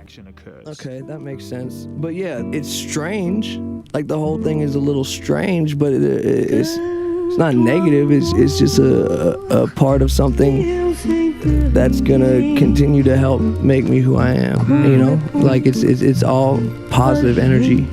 action occurs. Okay, that makes sense. But yeah, it's strange. Like the whole thing is a little strange, but it's not negative. It's just a part of something that's gonna continue to help make me who I am. You know, like it's all positive energy.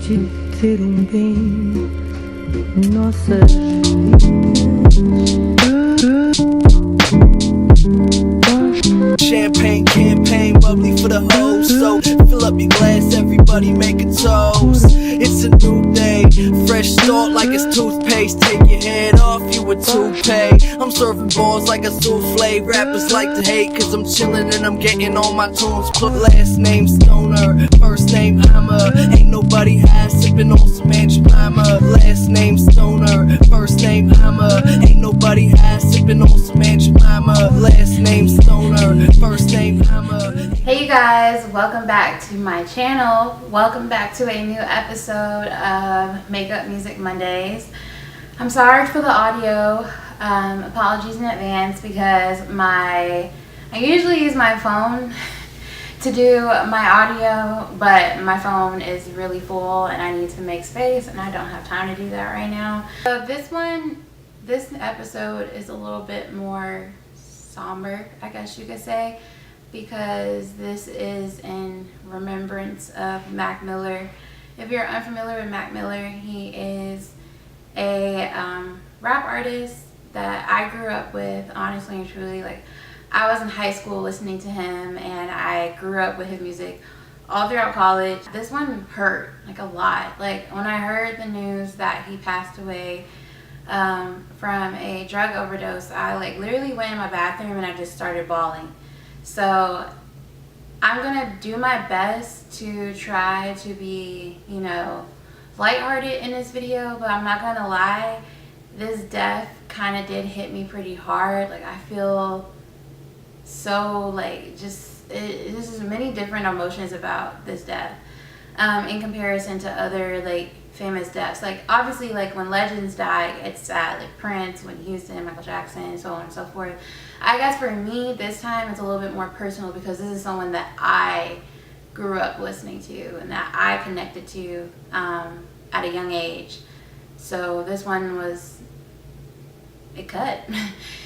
Champagne campaign, bubbly for the hoes. So fill up your glass, everybody make a toast. It's a new day, fresh start like it's toothpaste. Take your head off, you a toupee. I'm serving balls like a souffle. Rappers like to hate, cause I'm chillin' and I'm getting all my tunes. Put last name Stoner, first name Hammer. Ain't nobody high, sippin' on some Angelina. Last name Stoner, first name Hammer. Ain't nobody high, sippin' on some Angelina. Last name Stoner, first name Hammer. Hey you guys, welcome back to my channel. Welcome back to a new episode of Makeup Music Mondays. I'm sorry for the audio. Apologies in advance because I usually use my phone to do my audio, but my phone is really full and I need to make space and I don't have time to do that right now. So this episode is a little bit more somber, I guess you could say, because this is in remembrance of Mac Miller. If you're unfamiliar with Mac Miller, he is a rap artist that I grew up with, honestly and truly. Like, I was in high school listening to him and I grew up with his music all throughout college. This one hurt like a lot. Like when I heard the news that he passed away from a drug overdose, I like literally went in my bathroom and I just started bawling. So I'm gonna do my best to try to be, you know, lighthearted in this video, but I'm not gonna lie, this death kind of did hit me pretty hard. Like I feel so like this is many different emotions about this death in comparison to other like famous deaths. Like obviously like when legends die it's sad, like Prince, Whitney Houston, Michael Jackson, so on and so forth. I guess for me this time it's a little bit more personal because this is someone that I grew up listening to and that I connected to at a young age. So this one was, it cut.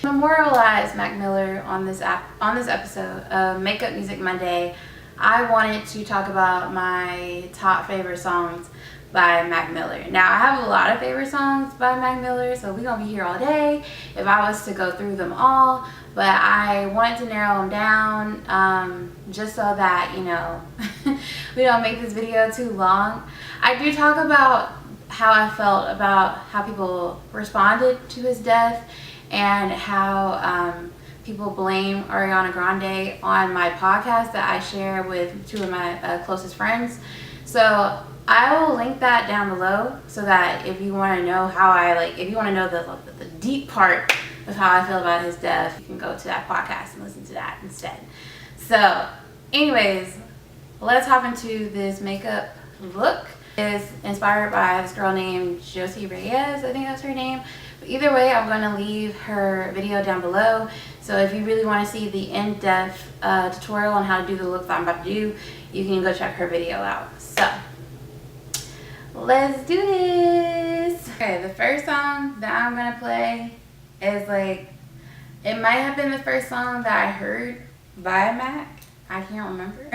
Memorialize Mac Miller on this episode of Makeup Music Monday. I wanted to talk about my top favorite songs by Mac Miller. Now I have a lot of favorite songs by Mac Miller, so we're gonna be here all day if I was to go through them all, but I wanted to narrow them down just so that, you know, we don't make this video too long. I do talk about how I felt about how people responded to his death and how people blame Ariana Grande on my podcast that I share with two of my closest friends. So I will link that down below so that if you want to know how if you want to know the deep part of how I feel about his death, you can go to that podcast and listen to that instead. So anyways, let's hop into this makeup look. Is inspired by this girl named Josie Reyes, I think that's her name. But either way, I'm going to leave her video down below. So if you really want to see the in-depth tutorial on how to do the look that I'm about to do, you can go check her video out. So let's do this. Okay, the first song that I'm going to play is like, it might have been the first song that I heard by Mac. I can't remember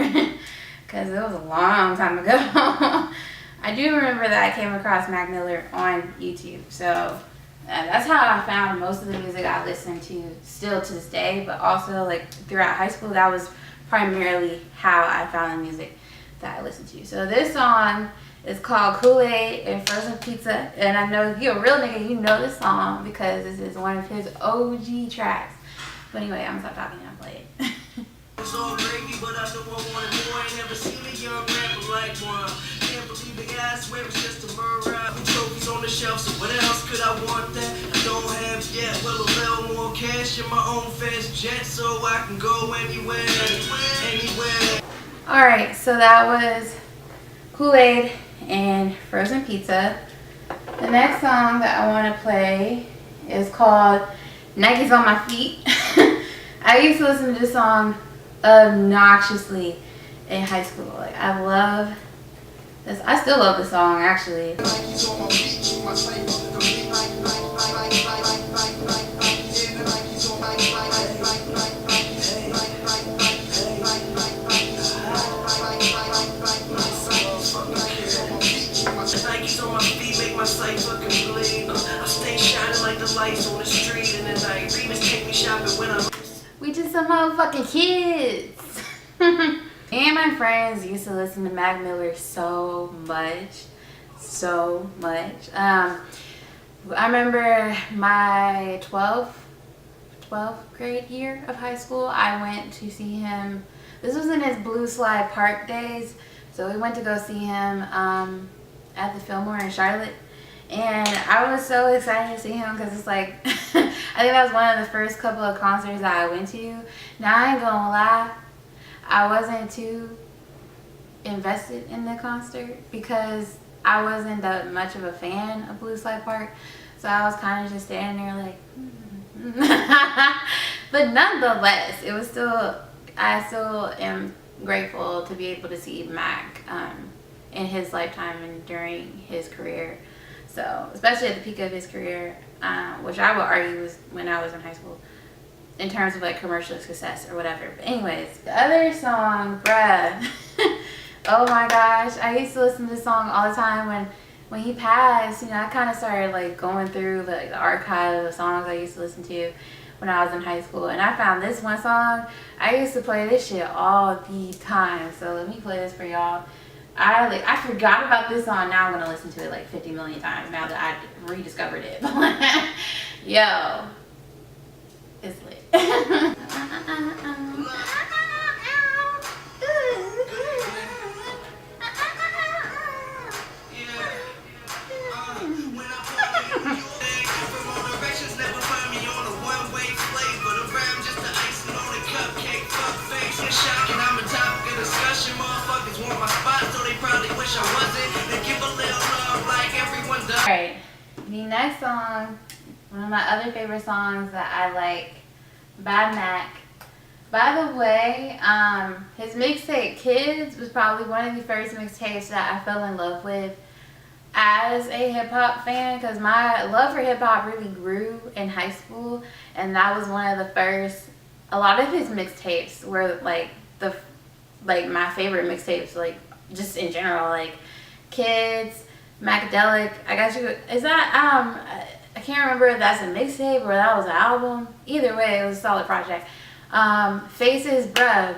because it was a long time ago. I do remember that I came across Mac Miller on YouTube, so that's how I found most of the music I listen to still to this day, but also like throughout high school, that was primarily how I found the music that I listened to. So this song is called Kool-Aid and Frozen Pizza, and I know if you're a real nigga, you know this song because this is one of his OG tracks. But anyway, I'm gonna stop talking and I'll play it. It's all gravy, but I know I wanted more. Ain't never seen a young rapper like one. Can't believe the guy, I swear it's just a murder. Trophies on the shelf, so what else could I want that I don't have yet? Well, a little more cash in my own fast jet, so I can go anywhere. Alright, so that was Kool-Aid and Frozen Pizza. The next song that I want to play is called Nikes on My Feet. I used to listen to this song obnoxiously in high school. Like, I love this. I still love the song, actually. Nikes on my feet make my sight fucking bleed. I stay shining like the lights on the street in the night. Remus take me shopping when I'm. We just some motherfucking kids. Me and my friends used to listen to Mac Miller so much. I remember my 12th grade year of high school, I went to see him. This was in his Blue Slide Park days. So we went to go see him at the Fillmore in Charlotte. And I was so excited to see him because it's like, I think that was one of the first couple of concerts that I went to. Now, I ain't gonna lie, I wasn't too invested in the concert because I wasn't that much of a fan of Blue Slide Park. So I was kind of just standing there like, But nonetheless, it was still, I still am grateful to be able to see Mac in his lifetime and during his career. So, especially at the peak of his career, which I would argue was when I was in high school, in terms of like commercial success or whatever. But anyways, the other song, bruh, oh my gosh, I used to listen to this song all the time when he passed. You know, I kind of started like going through the archive of songs I used to listen to when I was in high school, and I found this one song. I used to play this shit all the time. So let me play this for y'all. I forgot about this song. Now I'm gonna listen to it like 50 million times now that I rediscovered it. Yo, it's lit. Alright, the next song, one of my other favorite songs that I like by Mac. By the way, his mixtape Kids was probably one of the first mixtapes that I fell in love with as a hip-hop fan, because my love for hip-hop really grew in high school, and that was one of the first. A lot of his mixtapes were like my favorite mixtapes, like just in general, like Kids, Macadelic. I got you. Is that I can't remember if that's a mixtape or that was an album. Either way, it was a solid project. Faces, bruh.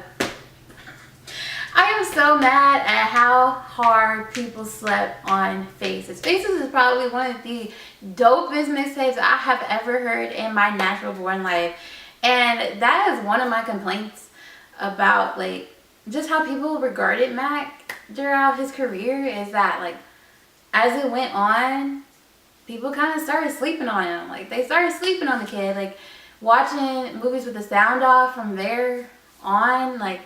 I am so mad at how hard people slept on Faces. Faces is probably one of the dopest mixtapes I have ever heard in my natural born life. And that is one of my complaints about like just how people regarded Mac throughout his career, is that like as it went on, people kind of started sleeping on him. Like they started sleeping on the kid, like watching movies with the sound off from there on. Like,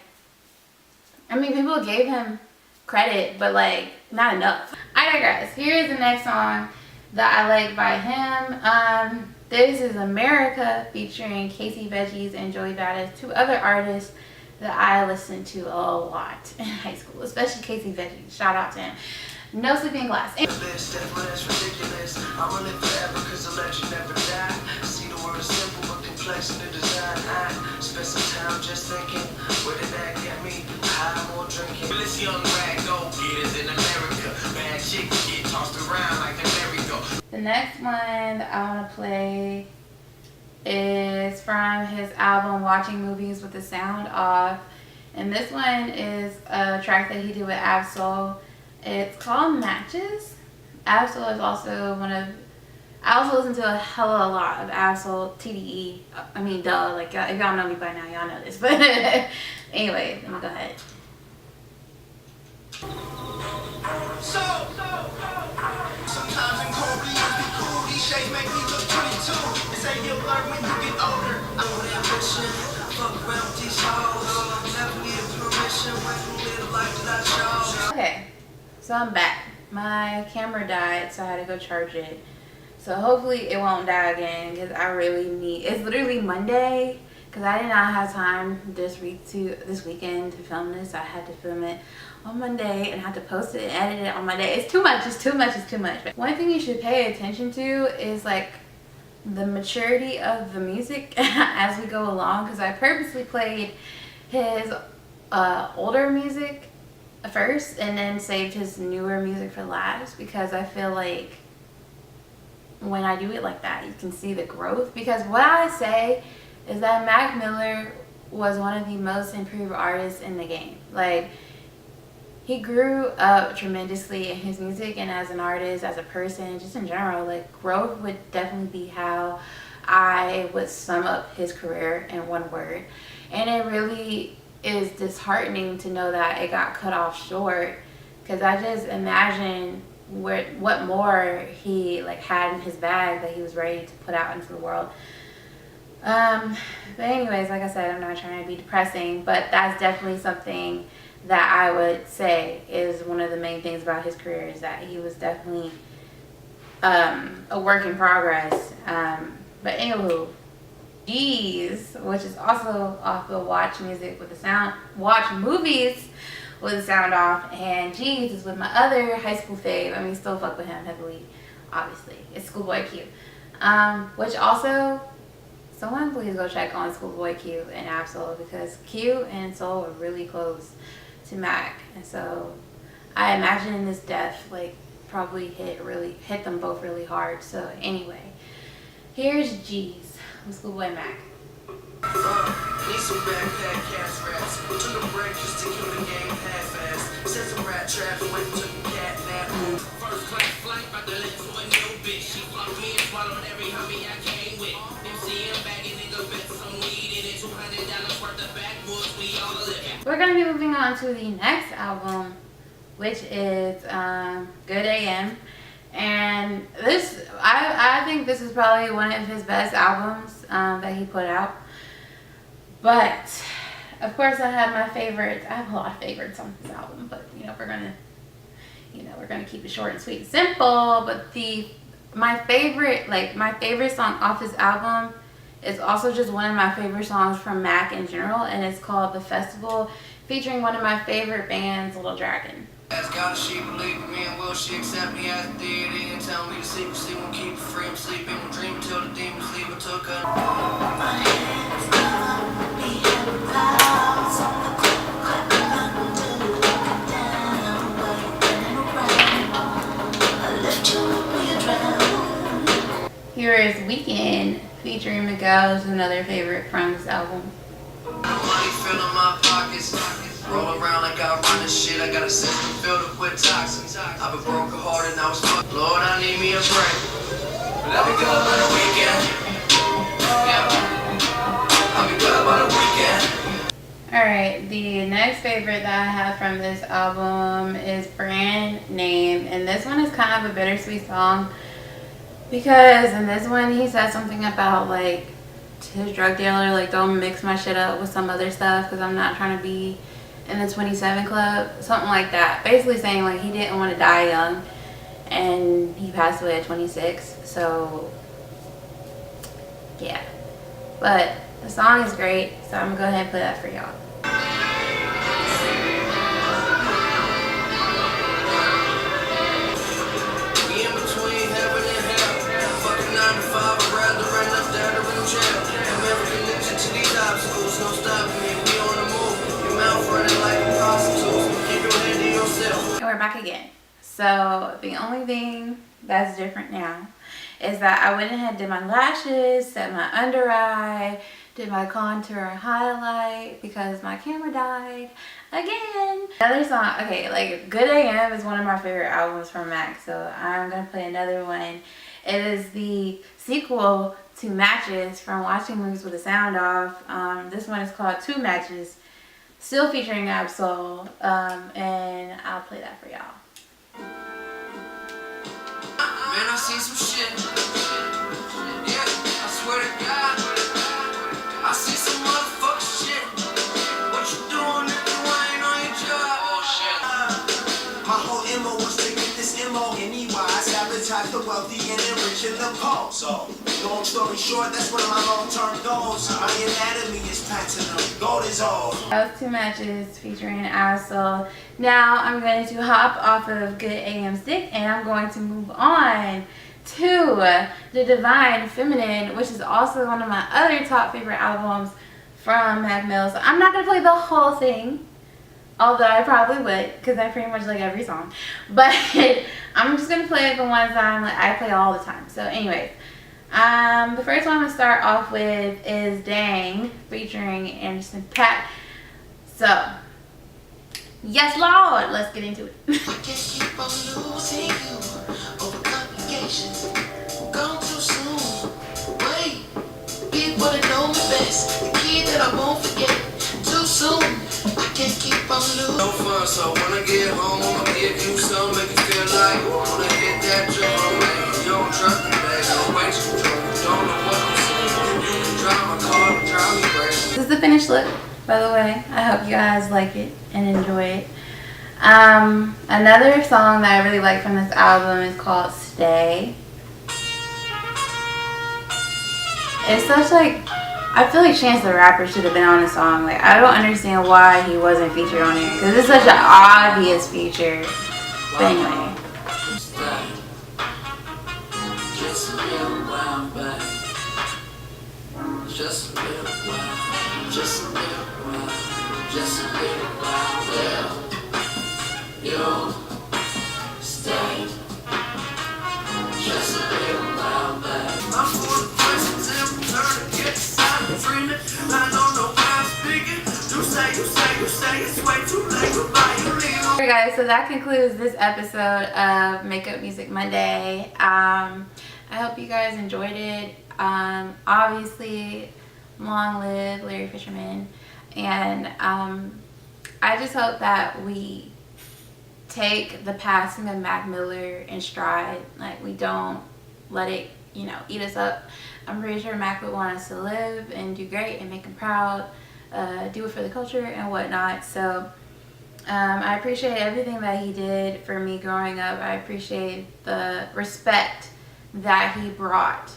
I mean, people gave him credit, but like not enough. I digress. Here's the next song that I like by him. This is America featuring Casey Veggies and Joey Badass, two other artists that I listened to a lot in high school, especially Casey Veggies. Shout out to him. No Sleeping Glass. I'm gonna live forever cause the legend never died. See the word simple but complex in the design. I spent some time just thinking, where did that get me? High, more drinking. This young rag go getters in America. Bad chicks get tossed around like the merry-go. The next one that I want to play is from his album Watching Movies with the Sound Off. And this one is a track that he did with Absol. It's called Matches. Absol is also one of, I also listen to a hell of a lot of Absol, TDE. I mean, duh, like if y'all know me by now, y'all know this. But anyway, let me go ahead. Sometimes in cold years be cool, these shades make me look 22. They say you'll learn when you get older. I want ambition, fuck around with these hoes. Never need permission, wait for me to life that I chose. Okay, so I'm back. My camera died, so I had to go charge it. So hopefully it won't die again, because I really need, it's literally Monday. because I did not have time this weekend to film this. I had to film it on Monday and I had to post it and edit it on Monday. It's too much. It's too much. It's too much. But one thing you should pay attention to is like the maturity of the music as we go along, because I purposely played his older music first and then saved his newer music for last, because I feel like when I do it like that, you can see the growth. Because what I say is that Mac Miller was one of the most improved artists in the game. Like, he grew up tremendously in his music and as an artist, as a person, just in general. Like, growth would definitely be how I would sum up his career in one word. And it really is disheartening to know that it got cut off short, because I just imagine what more he like had in his bag that he was ready to put out into the world. But anyways, like I said, I'm not trying to be depressing, but that's definitely something that I would say is one of the main things about his career, is that he was definitely a work in progress. But anywho, G's, which is also off the Watch Movies with the Sound Off, and G's is with my other high school fave. I mean, still fuck with him heavily, obviously. It's Schoolboy Q. Which also, someone please go check on Schoolboy Q and Absol, because Q and Soul are really close to Mac, and so I imagine this death like probably hit them both really hard. So anyway, here's G's with Schoolboy Mac. Need some backpack cash rats. Took a break just to kill the game half-assed. Set some rat traps, went and took a cat nap. First class flight, about to let to a new bitch. She fucked me and swallowed every hobby I came with. MCM bagging nigga bet some weed in it. $200 worth of backwoods, we all live in. We're gonna be moving on to the next album, which is Good AM. And this, I think this is probably one of his best albums that he put out. But of course, I have my favorites. I have a lot of favorites on this album, but we're gonna keep it short and sweet and simple. But my favorite song off this album is also just one of my favorite songs from Mac in general, and it's called The Festival, featuring one of my favorite bands, Little Dragon. Ask God if she believe in me, and will she accept me as a deity and tell me the secrecy won't keep her free. I'm sleeping, we'll dream until the demons leave. I took her. My hands down, we have clouds on the cloud, under, looking down, while you're running around. I lift you up when you drown. Here is Weekend featuring Miguel, is another favorite from this album. Money filling my pockets. Roll around like I run this shit. I got a system filled up with toxins. I've been broken hearted and I was fucked. Lord, I need me a break. But I'll be good by the weekend. Yeah. I'll be good by the weekend. Alright, the next favorite that I have from this album is Brand Name. And this one is kind of a bittersweet song, because in this one he says something about like his drug dealer, like, don't mix my shit up with some other stuff because I'm not trying to be in the 27 club, something like that. Basically saying like he didn't want to die young, and he passed away at 26. So yeah, but the song is great, so I'm gonna go ahead and play that for y'all. We in between heaven and hell. Fucking 9 to 5, I'd rather end up dead or in jail. American ninja to these obstacles, no stopping me. We on the move. Mouth running like a prostitute. Keep your hand to yourself. And we're back again. So the only thing that's different now is that I went ahead and did my lashes, set my under eye, did my contour and highlight because my camera died again. Another song, okay, like Good AM is one of my favorite albums from Mac, so I'm gonna play another one. It is the sequel to Matches from Watching Movies with the Sound Off. This one is called Two Matches, still featuring Absol, and I'll play that for y'all. Man, I see some shit. Yeah, I swear to God. I see some motherfucking shit. What you doing if you ain't on your job? Oh shit. My whole MO was to get this MO anyway. Sabotage the wealthy and enriching the poor. So Long story short, that's one of my long-term goals. My anatomy is platinum, gold is all. That was 2 matches featuring Asshole. Now I'm going to hop off of Good AM Stick and I'm going to move on to The Divine Feminine, which is also one of my other top favorite albums from Mac Mill. So I'm not going to play the whole thing, although I probably would, because I pretty much like every song. But I'm just going to play the ones I play all the time. So anyways, the first one I'm going to start off with is Dang, featuring Anderson .Paak. So, yes Lord, let's get into it. I can't keep on losing you over complications. Gone too soon. Wait, people that know me best, the kid that I won't forget. Too soon. I can't keep on losing. No fun, so when I get home, I'ma give you some, make you feel like you wanna hit that drum. You don't trust me, baby. Don't waste control. You don't know what I'm saying. You can drive my car and drive me crazy. This is the finished look, by the way. I hope you guys like it and enjoy it. Another song that I really like from this album is called Stay. It's such like, I feel like Chance the Rapper should have been on the song. Like, I don't understand why he wasn't featured on here, because it's such an obvious feature. But anyway. Just a little while back. Just a little while. Just a little while. Just a little while. Well, you stay. Just a little while back. I'm for the questions in return to get silent treatment. I don't know why I'm speaking. You say it's way too late. Goodbye, you leave. Alright guys, so that concludes this episode of Makeup Music Monday. I hope you guys enjoyed it. Obviously, long live Larry Fisherman. And I just hope that we take the passing of Mac Miller in stride. Like, we don't let it, eat us up. I'm pretty sure Mac would want us to live and do great and make him proud, do it for the culture and whatnot. So I appreciate everything that he did for me growing up. I appreciate the respect that he brought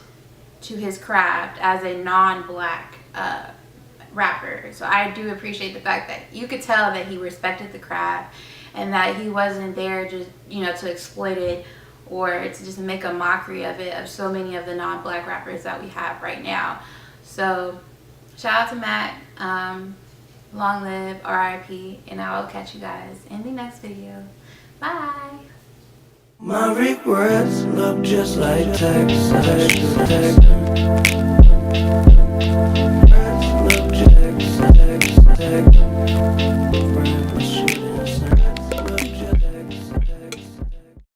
to his craft as a non-black rapper. So I do appreciate the fact that you could tell that he respected the craft and that he wasn't there just, to exploit it or to just make a mockery of it, of so many of the non-black rappers that we have right now. So shout out to Mac. Long live, RIP, and I will catch you guys in the next video. Bye. My regrets look just like text. Look just like text.